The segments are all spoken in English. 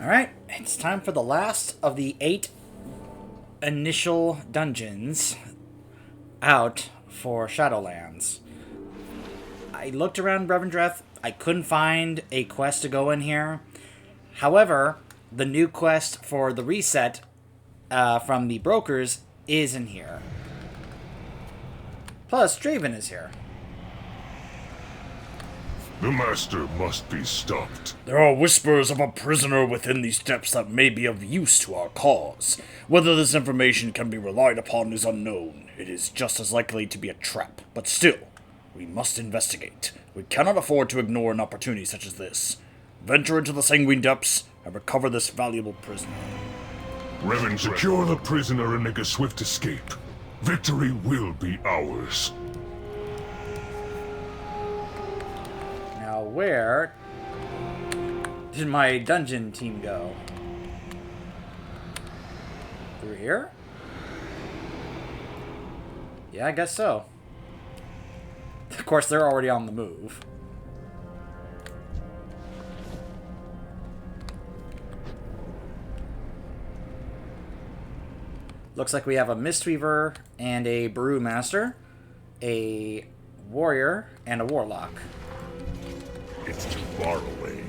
Alright, it's time for the last of the 8 initial dungeons out for Shadowlands. I looked around Revendreth, I couldn't find a quest to go in here. However, the new quest for the reset from the brokers is in here. Plus, Draven is here. The Master must be stopped. There are whispers of a prisoner within these depths that may be of use to our cause. Whether this information can be relied upon is unknown. It is just as likely to be a trap. But still, we must investigate. We cannot afford to ignore an opportunity such as this. Venture into the Sanguine depths and recover this valuable prisoner. Revan, secure the prisoner and make a swift escape. Victory will be ours. Now, where did my dungeon team go? Through here? Yeah, I guess so. Of course, they're already on the move. Looks like we have a Mistweaver and a Brewmaster, a Warrior, and a Warlock. It's too far away.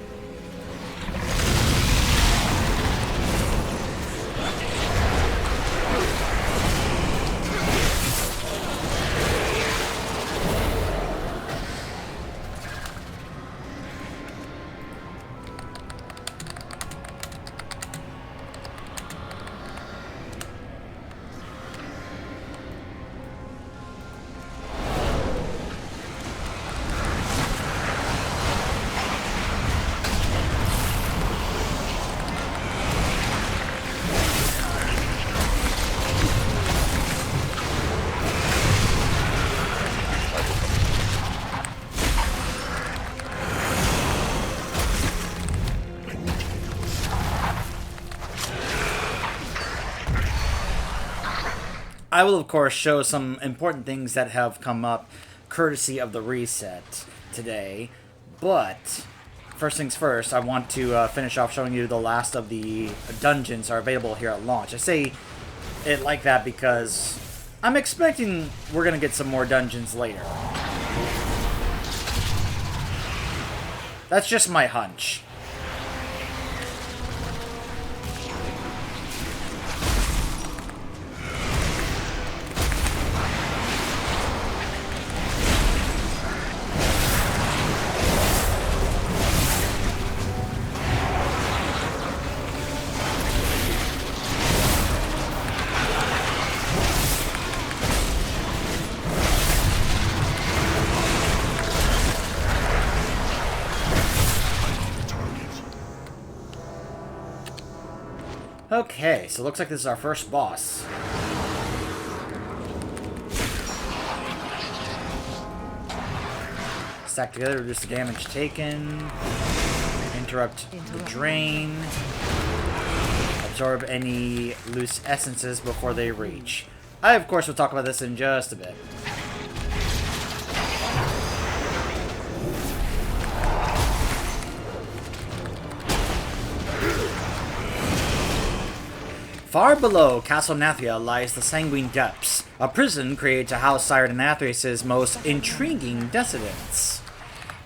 I will, of course, show some important things that have come up courtesy of the reset today. But, first things first, I want to finish off showing you the last of the dungeons are available here at launch. I say it like that because I'm expecting we're going to get some more dungeons later. That's just my hunch. Okay, so it looks like this is our first boss. Stack together, reduce the damage taken, interrupt the drain, absorb any loose essences before they reach. I, of course, will talk about this in just a bit. Far below Castle Nathria lies the Sanguine Depths, a prison created to house Sire Nathrius' most intriguing dissidents.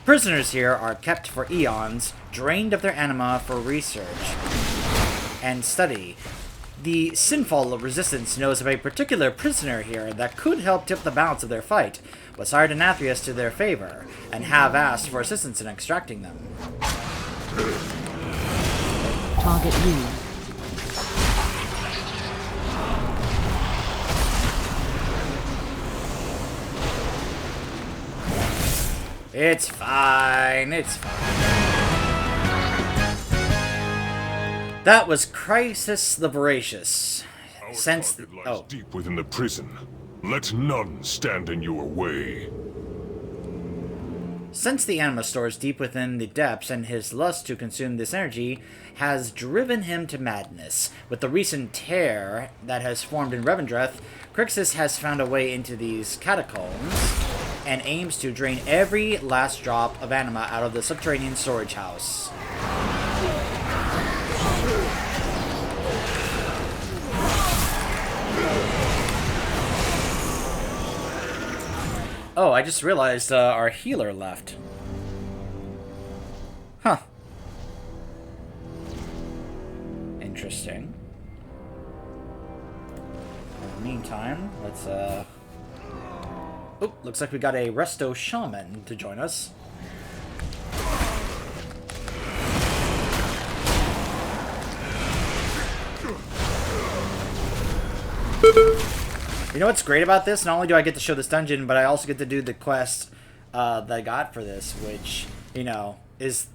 Prisoners here are kept for eons, drained of their anima for research and study. The Sinful Resistance knows of a particular prisoner here that could help tip the balance of their fight, but Sire Nathrius to their favor, and have asked for assistance in extracting them. Target used. It's fine, it's fine. That was Crisis the Voracious. Our target lies deep within the prison. Let none stand in your way. Since the anima stores deep within the depths and his lust to consume this energy has driven him to madness. With the recent tear that has formed in Revendreth, Crixus has found a way into these catacombs and aims to drain every last drop of anima out of the subterranean storage house. Oh, I just realized our healer left. Huh. Interesting. In the meantime, let's Oh, looks like we got a Resto Shaman to join us. You know what's great about this? Not only do I get to show this dungeon, but I also get to do the quest that I got for this, which, you know, is...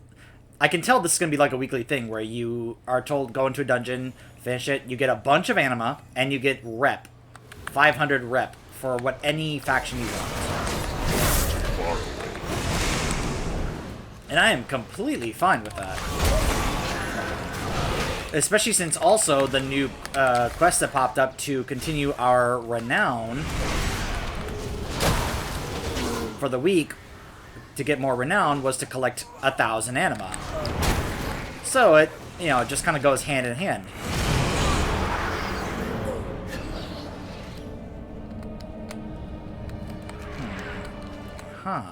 I can tell this is going to be like a weekly thing where you are told go into a dungeon, finish it, you get a bunch of anima, and you get rep. 500 rep for what any faction you want. And I am completely fine with that. Especially since also the new quest that popped up to continue our renown for the week to get more renown was to collect 1,000 anima. So it, you know, it just kind of goes hand in hand. Huh.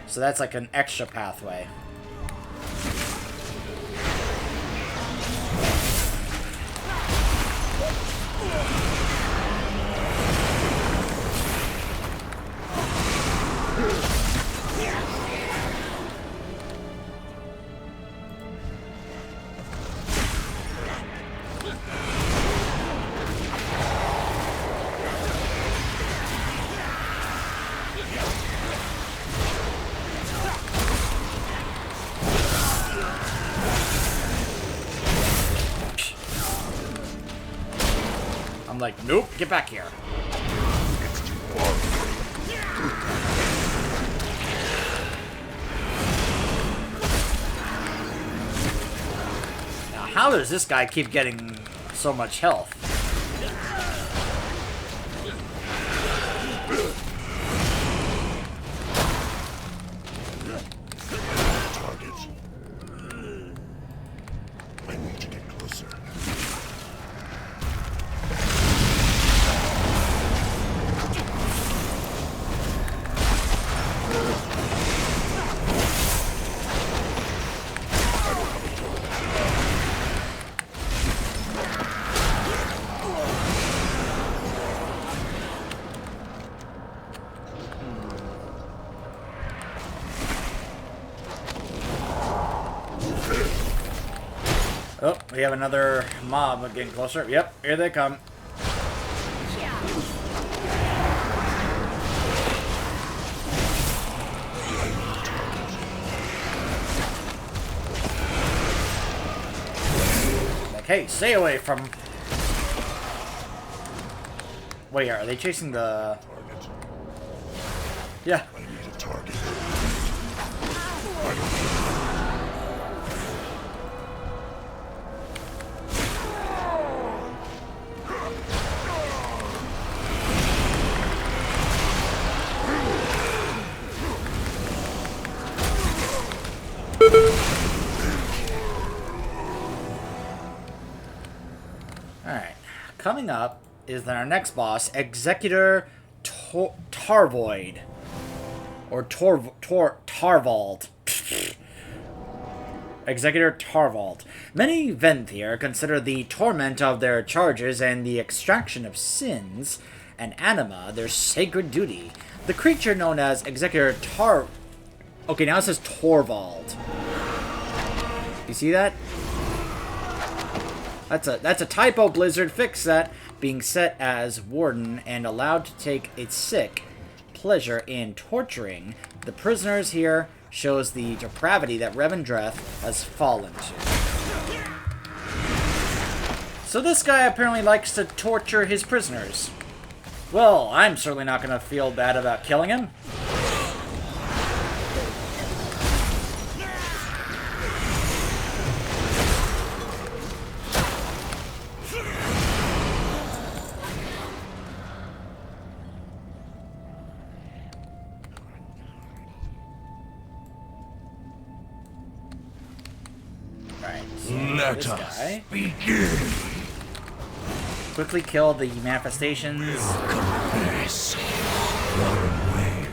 So that's like an extra pathway. I'm like, nope, get back here. Now, how does this guy keep getting so much health? Target. I need to get closer. Oh, we have another mob getting closer. Yep, here they come. Like, hey, stay away from... Wait, are they chasing the... Target. Yeah. I need a target. Alright. Coming up is our next boss, Executor Tarvoid. Or Tarvald. Executor Tarvald. Many Venthyr consider the torment of their charges and the extraction of sins and anima their sacred duty. The creature known as Executor Okay, now it says Torvald. You see that? That's a typo, Blizzard. Fix that. Being set as warden and allowed to take its sick pleasure in torturing the prisoners here shows the depravity that Revendreth has fallen to. So this guy apparently likes to torture his prisoners. Well, I'm certainly not going to feel bad about killing him. Let us begin. quickly kill the manifestations.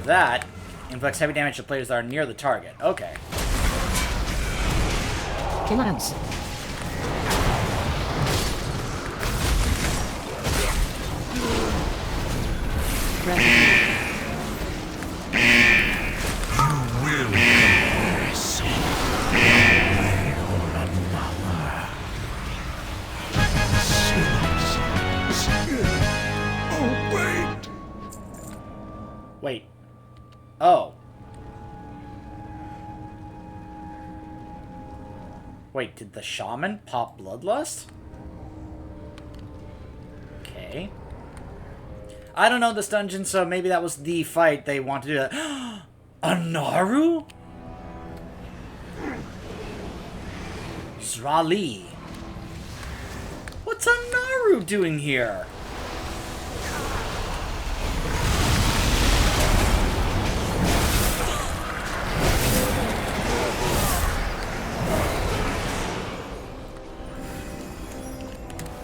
That inflicts heavy damage to players that are near the target. Okay. Kill ants. Wait. Oh. Wait, did the shaman pop bloodlust? Okay. I don't know this dungeon, so maybe that was the fight they wanted to do. That. A Naru? Zrali. What's a Naru doing here?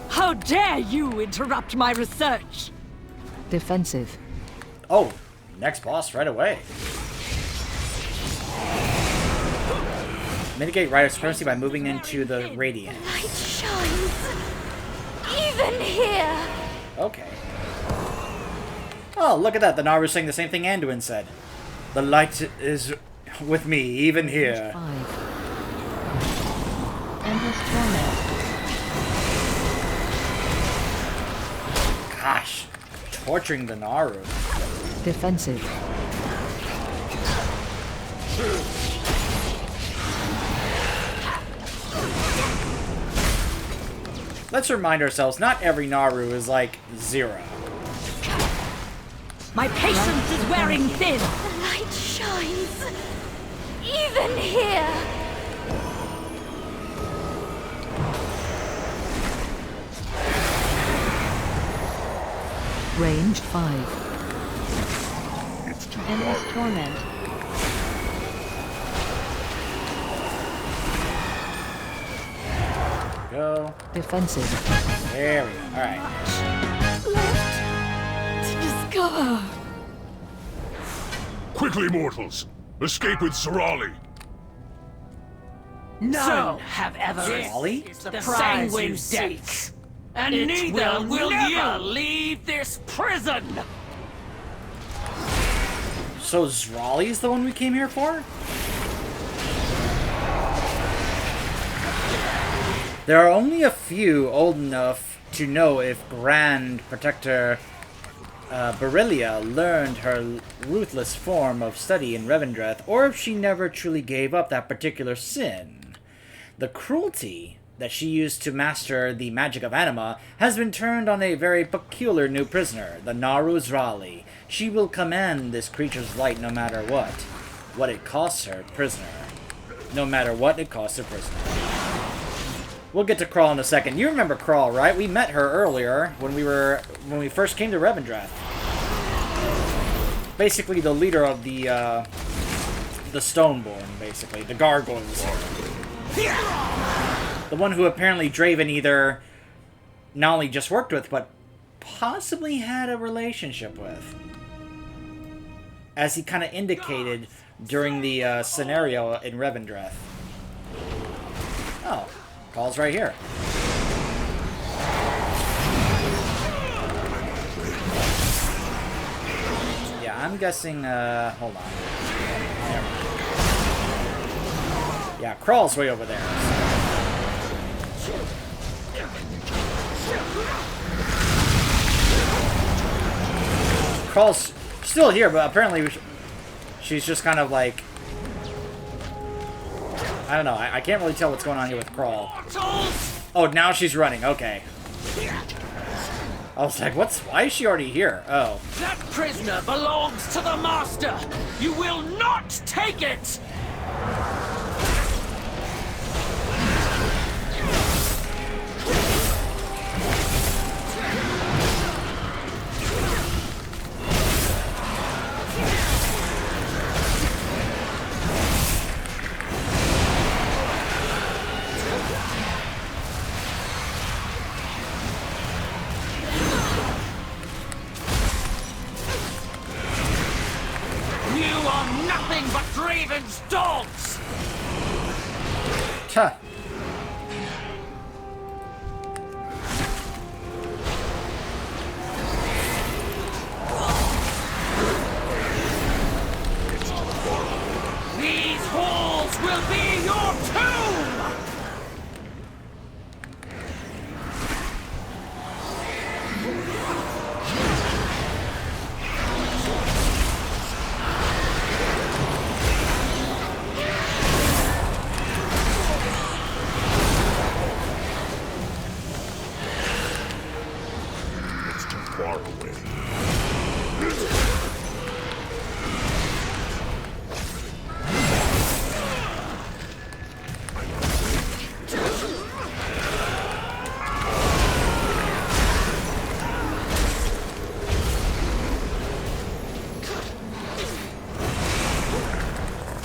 How dare you interrupt my research? Defensive. Oh, next boss right away. Mitigate rider supremacy by moving into the radiant. Light shines. Even here. Okay. Oh, look at that. The Naru saying the same thing Anduin said. The light is with me, even here. 5. Endless torment. Gosh. Torturing the Naru. Defensive. Let's remind ourselves, not every Naru is like 0. My patience is wearing thin. The light shines. Even here. Ranged 5. Endless torment. Go. Defensive. There we go. Alright. Left to discover. Quickly, mortals! Escape with Zrali! None have ever Zrali? the Sanguine depths, and neither will you leave this prison! So Zrali's the one we came here for? There are only a few old enough to know if Grand Protector Berelia learned her ruthless form of study in Revendreth, or if she never truly gave up that particular sin. The cruelty that she used to master the magic of anima has been turned on a very peculiar new prisoner, the Naru Zrali. She will command this creature's light no matter what it costs her prisoner. No matter what it costs her prisoner. We'll get to Crawl in a second. You remember Crawl, right? We met her earlier when we first came to Revendreth. Basically the leader of the Stoneborn, basically. The Gargoyles. The one who apparently Draven either not only just worked with, but possibly had a relationship with. As he kind of indicated during the scenario in Revendreth. Oh. Call's right here. Yeah, I'm guessing, hold on. There. Yeah, Crawl's way over there. Crawl's still here, but apparently she's just kind of like... I don't know. I can't really tell what's going on here with Crawl. Oh, now she's running. Okay. I was like, why is she already here? Oh. That prisoner belongs to the Master! You will not take it! dogs! Tuh. These halls will be your tomb! It's too far away.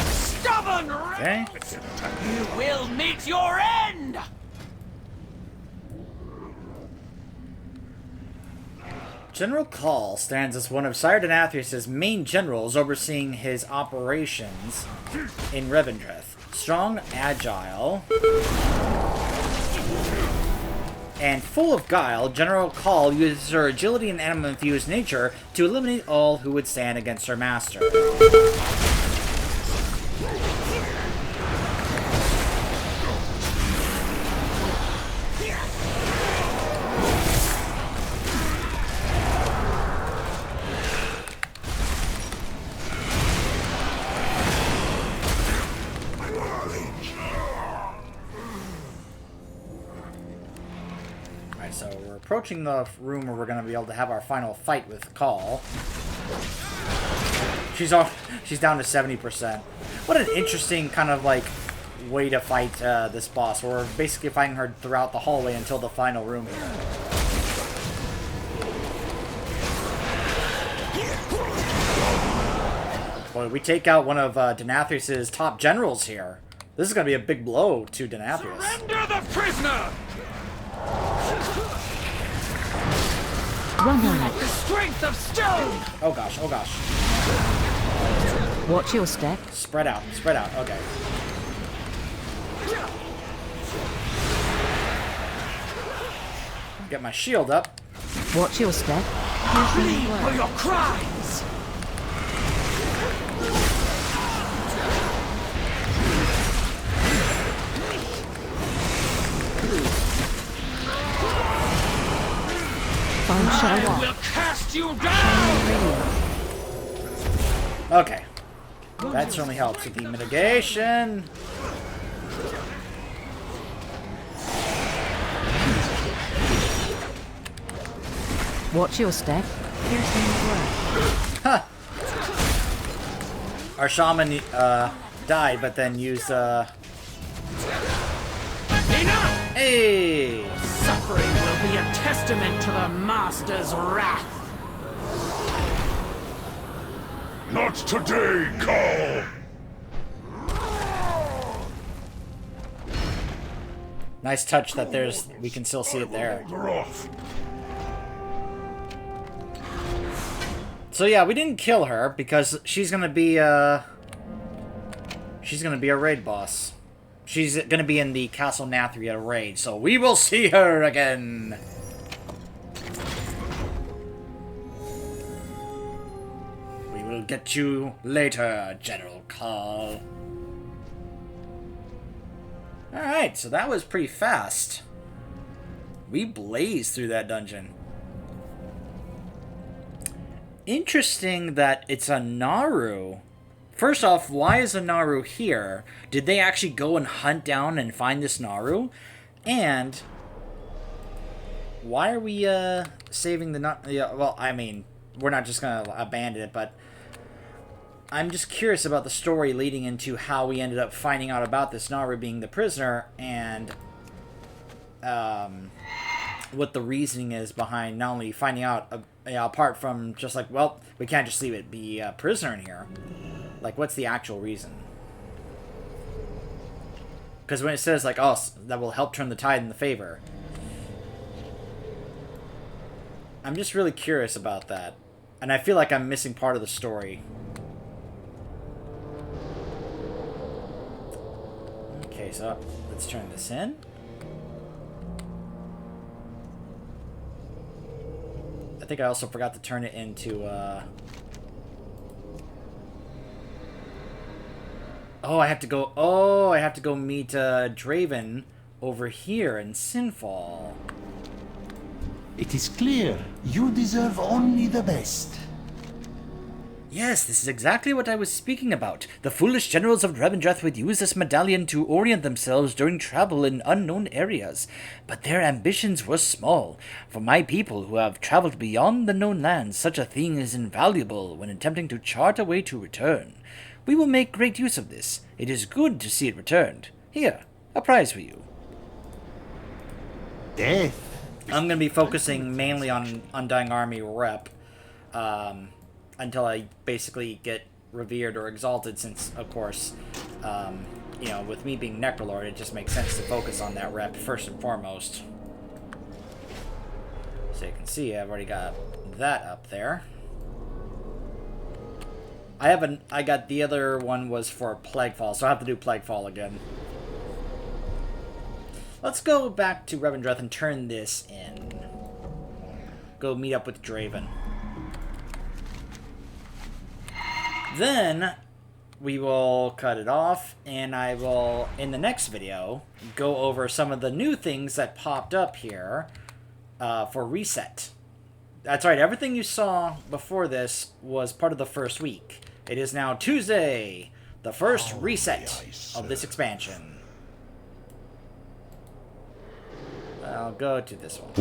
Stubborn Okay. You will meet your end! General Call stands as one of Sire Denathrius' main generals overseeing his operations in Revendreth. Strong, agile, and full of guile, General Call uses her agility and animal-infused nature to eliminate all who would stand against her master. Alright, so we're approaching the room where we're going to be able to have our final fight with Call. She's down to 70%. What an interesting kind of like way to fight this boss. We're basically fighting her throughout the hallway until the final room here. Boy, we take out one of Denathrius' top generals here. This is going to be a big blow to Denathrius. Surrender the prisoner! Run on The strength of stone! Oh gosh, oh gosh. it. Watch your step. Spread out, okay. Get my shield up. Watch your step. Bleed for your crimes! Find I Shadow will cast you down! Radio. Okay. That certainly helps with the mitigation. Watch your step. Piercing word. Our shaman died, but then used Enough! Hey! Suffering will be a testament to the Master's wrath. Not today, Call! Nice touch that we can still see it there. Hold her off. So yeah, we didn't kill her because she's gonna be a raid boss. She's gonna be in the Castle Nathria raid, so we will see her again. We will get you later, General Call. Alright, so that was pretty fast. We blazed through that dungeon. Interesting that it's a Naru. First off, why is a Naru here? Did they actually go and hunt down and find this Naru? And why are we saving the well, I mean, we're not just gonna abandon it, but I'm just curious about the story leading into how we ended up finding out about this Naru being the prisoner, and what the reasoning is behind not only finding out, apart from just like, well, we can't just leave it be a prisoner in here. Like, what's the actual reason? Because when it says, like, oh, that will help turn the tide in the favor. I'm just really curious about that. And I feel like I'm missing part of the story. Okay, so let's turn this in. I think I also forgot to turn it into, Oh, I have to go meet, Draven over here in Sinfall. It is clear you deserve only the best. Yes, this is exactly what I was speaking about. The foolish generals of Revendreth would use this medallion to orient themselves during travel in unknown areas, but their ambitions were small. For my people who have traveled beyond the known lands, such a thing is invaluable when attempting to chart a way to return. We will make great use of this. It is good to see it returned. Here, a prize for you. Death. I'm going to be focusing mainly on Undying Army rep, until I basically get revered or exalted, since, of course, you know, with me being Necrolord, it just makes sense to focus on that rep first and foremost. So you can see I've already got that up there. I got the other one was for Plaguefall, so I have to do Plaguefall again. Let's go back to Revendreth and turn this in. Go meet up with Draven. Then we will cut it off, and I will, in the next video, go over some of the new things that popped up here for Reset. That's right, everything you saw before this was part of the first week. It is now Tuesday, the first reset of this expansion. I'll go to this one.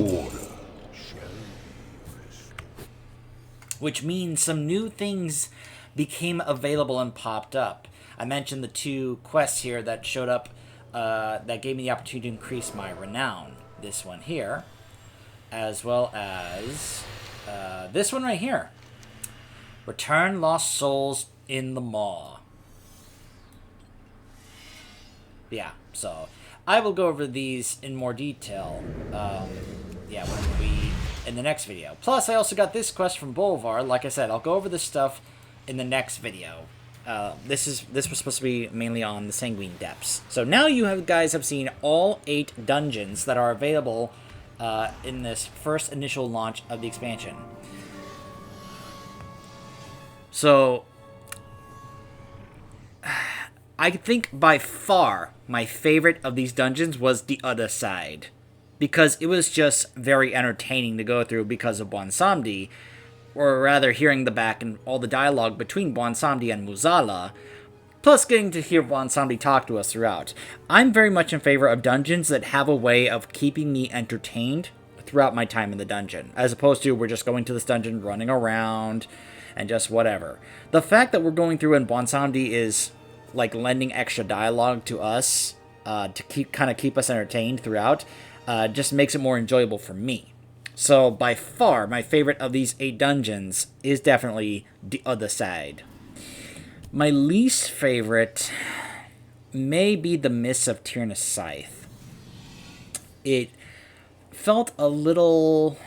Which means some new things became available and popped up. I mentioned the 2 quests here that showed up that gave me the opportunity to increase my renown. This one here, as well as this one right here. Return lost souls in the maw. Yeah, so I will go over these in more detail. Yeah, when we in the next video. Plus, I also got this quest from Bolvar. Like I said, I'll go over this stuff in the next video. This was supposed to be mainly on the Sanguine depths. So now you guys have seen all 8 dungeons that are available in this first initial launch of the expansion. So I think by far my favorite of these dungeons was the other side, because it was just very entertaining to go through because of Bwonsamdi, or rather hearing the back and all the dialogue between Bwonsamdi and Muzala, plus getting to hear Bwonsamdi talk to us throughout. I'm very much in favor of dungeons that have a way of keeping me entertained throughout my time in the dungeon, as opposed to we're just going to this dungeon, running around, and just whatever. The fact that we're going through and Bwonsamdi is like lending extra dialogue to us to keep us entertained throughout just makes it more enjoyable for me. So by far my favorite of these 8 dungeons is definitely the other side. My least favorite may be the Mists of Tyrannus Scythe. It felt a little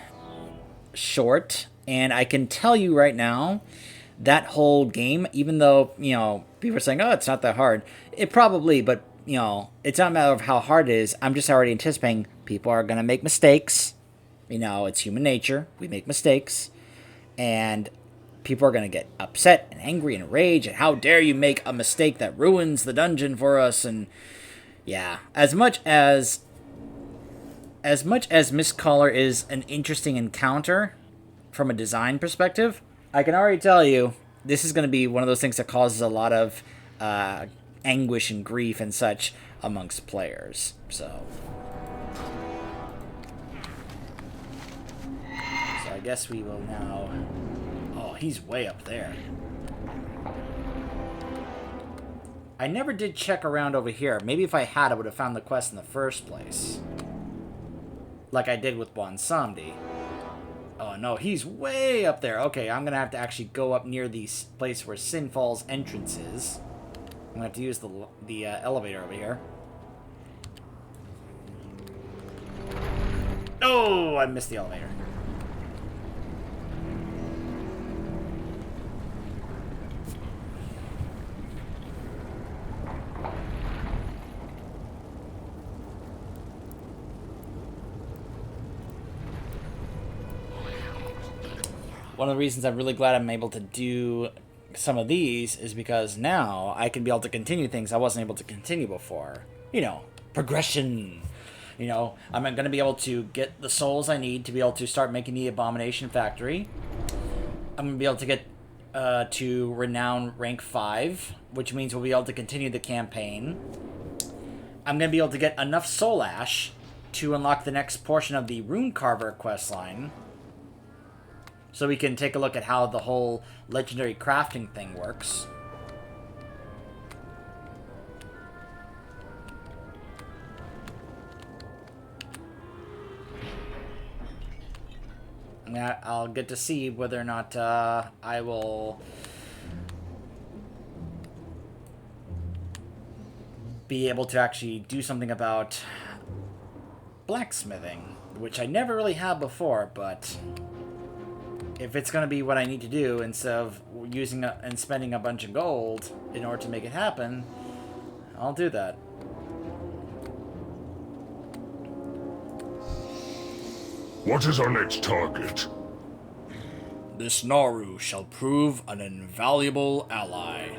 short, and I can tell you right now, that whole game, even though, you know, people are saying, oh, it's not that hard, it probably, but, you know, it's not a matter of how hard it is. I'm just already anticipating people are going to make mistakes. You know, it's human nature. We make mistakes. And people are going to get upset and angry and rage, and how dare you make a mistake that ruins the dungeon for us, and yeah. As much as Mistcaller is an interesting encounter from a design perspective, I can already tell you this is going to be one of those things that causes a lot of anguish and grief and such amongst players. So I guess we will now... Oh, he's way up there. I never did check around over here. Maybe if I had, I would have found the quest in the first place. Like I did with Bwonsamdi. Oh no, he's way up there. Okay, I'm gonna have to actually go up near the place where Sinfall's entrance is. I'm gonna have to use the elevator over here. Oh, I missed the elevator. one of the reasons I'm really glad I'm able to do some of these is because now I can be able to continue things I wasn't able to continue before. You know, progression. You know, I'm going to be able to get the souls I need to be able to start making the Abomination Factory. I'm going to be able to get to Renown rank 5, which means we'll be able to continue the campaign. I'm going to be able to get enough Soul Ash to unlock the next portion of the Rune Carver questline. So we can take a look at how the whole legendary crafting thing works. I'll get to see whether or not I will be able to actually do something about blacksmithing, which I never really have before, but if it's going to be what I need to do instead of using and spending a bunch of gold in order to make it happen, I'll do that. What is our next target? This Naru shall prove an invaluable ally.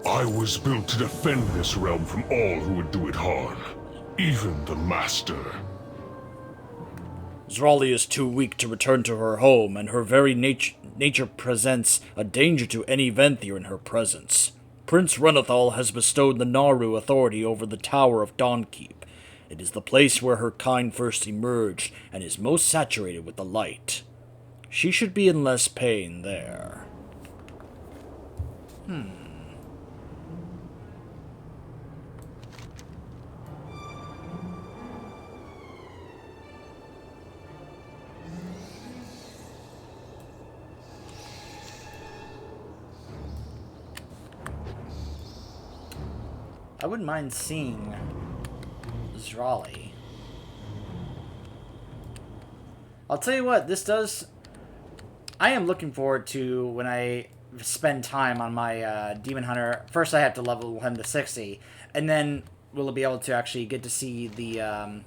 I was built to defend this realm from all who would do it harm. Even the Master. Zrali is too weak to return to her home, and her very nature presents a danger to any Venthyr in her presence. Prince Renathal has bestowed the Naru authority over the Tower of Dawnkeep. It is the place where her kind first emerged, and is most saturated with the light. She should be in less pain there. I wouldn't mind seeing Zrali. I'll tell you what, this does... I am looking forward to when I spend time on my Demon Hunter. First I have to level him to 60, and then we'll be able to actually get to see the,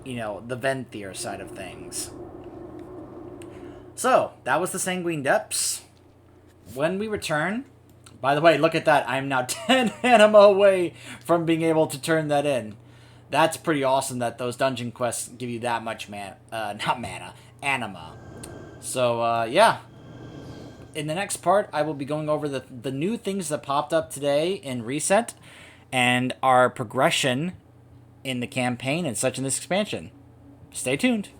you know, the Venthyr side of things. So, that was the Sanguine Depths. When we return... By the way, look at that. I'm now 10 anima away from being able to turn that in. That's pretty awesome that those dungeon quests give you that much anima. So, yeah. In the next part, I will be going over the new things that popped up today in Reset and our progression in the campaign and such in this expansion. Stay tuned.